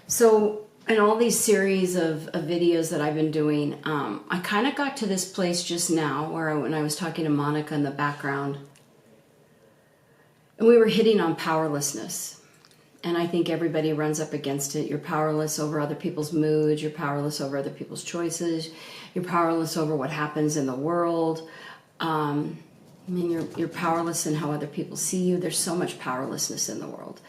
So in all these series of videos that I've been doing, I kind of got to this place just now where when I was talking to Monica in the background, and we were hitting on powerlessness. And I think everybody runs up against it. You're powerless over other people's moods. You're powerless over other people's choices. You're powerless over what happens in the world. You're powerless in how other people see you. There's so much powerlessness in the world.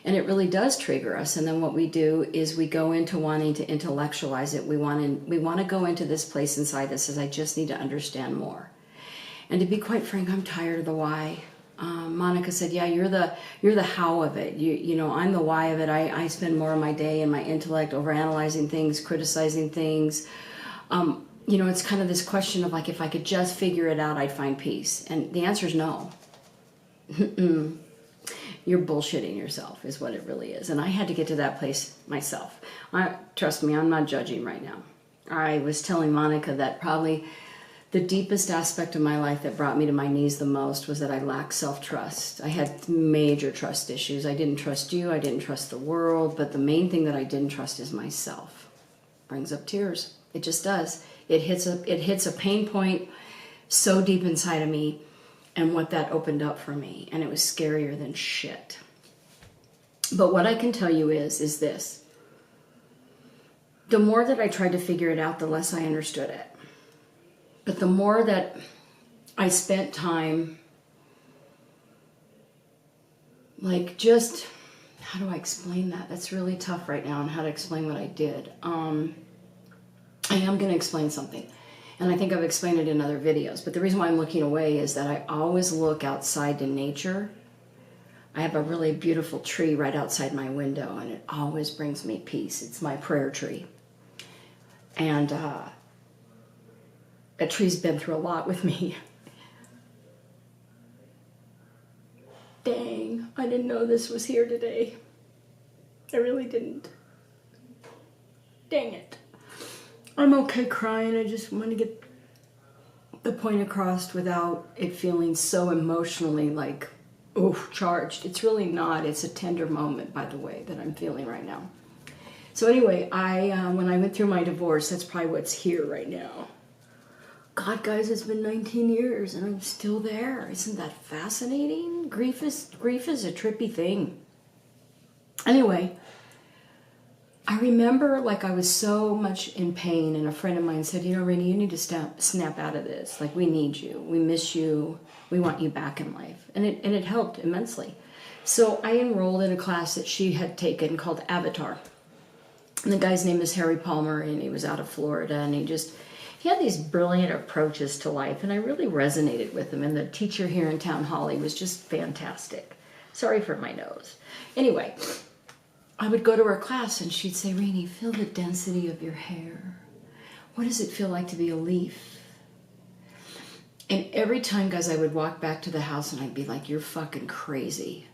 And it really does trigger us. And then what we do is we go into wanting to intellectualize it. We want to go into this place inside that says, I just need to understand more. And to be quite frank, I'm tired of the why. Monica said, yeah, you're the how of it. You know, I'm the why of it. I spend more of my day and my intellect over analyzing things, criticizing things. You know, it's kind of this question of like, if I could just figure it out, I'd find peace. And the answer is no. You're bullshitting yourself is what it really is. And I had to get to that place myself. Trust me, I'm not judging right now. I was telling Monica that probably the deepest aspect of my life that brought me to my knees the most was that I lacked self-trust. I had major trust issues. I didn't trust you. I didn't trust the world. But the main thing that I didn't trust is myself. Brings up tears. It just does. It hits a pain point so deep inside of me, and what that opened up for me. And it was scarier than shit. But what I can tell you is this. The more that I tried to figure it out, the less I understood it. But the more that I spent time, like just, how do I explain that? That's really tough right now on how to explain what I did. I am going to explain something. And I think I've explained it in other videos. But the reason why I'm looking away is that I always look outside to nature. I have a really beautiful tree right outside my window, and it always brings me peace. It's my prayer tree. And that tree's been through a lot with me. Dang, I didn't know this was here today. I really didn't. Dang it. I'm okay crying. I just want to get the point across without it feeling so emotionally like, oof, charged. It's really not. It's a tender moment, by the way, that I'm feeling right now. So anyway, when I went through my divorce, that's probably what's here right now. God, guys, it's been 19 years and I'm still there. Isn't that fascinating? Grief is a trippy thing. Anyway, I remember like I was so much in pain, and a friend of mine said, you know, Rainey, you need to snap out of this. Like, we need you. We miss you. We want you back in life. And it helped immensely. So I enrolled in a class that she had taken called Avatar. And the guy's name is Harry Palmer, and he was out of Florida, and he had these brilliant approaches to life, and I really resonated with him. And the teacher here in town, Holly, was just fantastic. Sorry for my nose. Anyway, I would go to her class and she'd say, Rainey, feel the density of your hair. What does it feel like to be a leaf? And every time, guys, I would walk back to the house and I'd be like, you're fucking crazy.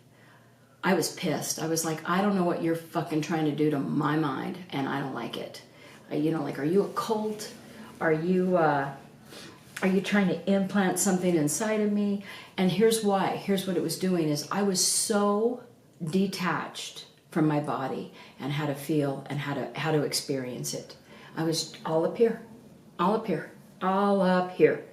I was pissed. I was like, I don't know what you're fucking trying to do to my mind, and I don't like it. You know, like, are you a cult? Are you trying to implant something inside of me? And here's why. Here's what it was doing is I was so detached from my body and how to feel and how to experience it. I was all up here, all up here, all up here.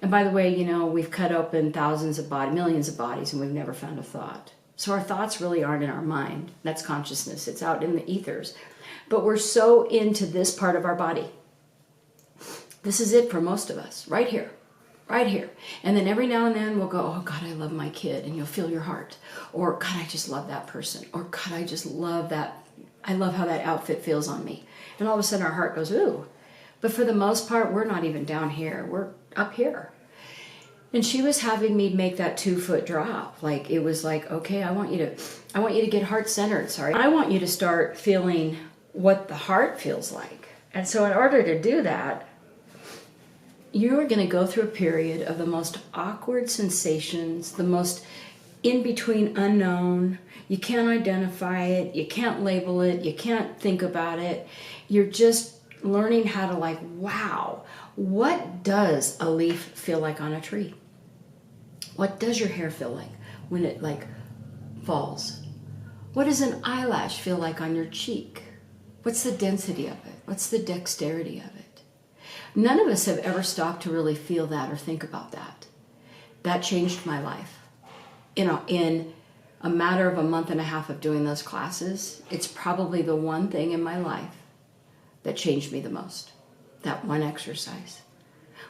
And by the way, you know, we've cut open millions of bodies, and we've never found a thought. So our thoughts really aren't in our mind. That's consciousness. It's out in the ethers. But we're so into this part of our body. This is it for most of us, right here. Right here. And then every now and then we'll go, oh God, I love my kid. And you'll feel your heart. Or God, I just love that person. Or God, I just love that. I love how that outfit feels on me. And all of a sudden our heart goes, ooh. But for the most part, we're not even down here. We're up here. And she was having me make that 2-foot drop. Like, it was like, okay, I want you to get heart-centered, sorry. I want you to start feeling what the heart feels like. And so in order to do that, you are going to go through a period of the most awkward sensations, the most in-between unknown. You can't identify it. You can't label it. You can't think about it. You're just learning how to like, wow, what does a leaf feel like on a tree? What does your hair feel like when it like falls? What does an eyelash feel like on your cheek? What's the density of it? What's the dexterity of it? None of us have ever stopped to really feel that or think about that. That changed my life. In a matter of a month and a half of doing those classes, it's probably the one thing in my life that changed me the most. That one exercise.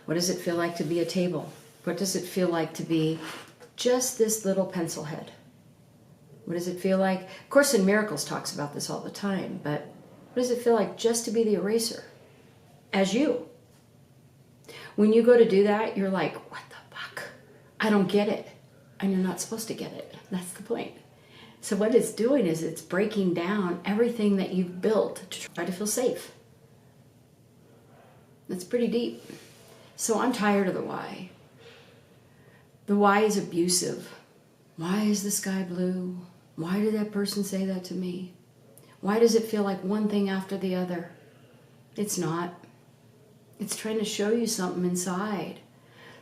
What does it feel like to be a table? What does it feel like to be just this little pencil head? What does it feel like? Course in Miracles talks about this all the time, but what does it feel like just to be the eraser? As you. When you go to do that, you're like, what the fuck? I don't get it. And you're not supposed to get it. That's the point. So what it's doing is it's breaking down everything that you've built to try to feel safe. That's pretty deep. So I'm tired of the why. The why is abusive. Why is the sky blue? Why did that person say that to me? Why does it feel like one thing after the other? It's not. It's trying to show you something inside.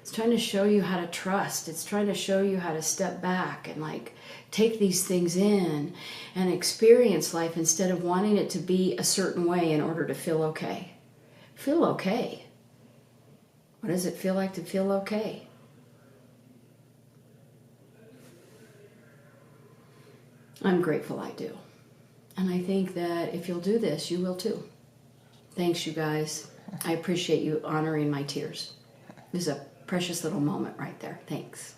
It's trying to show you how to trust. It's trying to show you how to step back and like take these things in and experience life instead of wanting it to be a certain way in order to feel okay. Feel okay. What does it feel like to feel okay? I'm grateful I do. And I think that if you'll do this, you will too. Thanks, you guys. I appreciate you honoring my tears. This is a precious little moment right there. Thanks.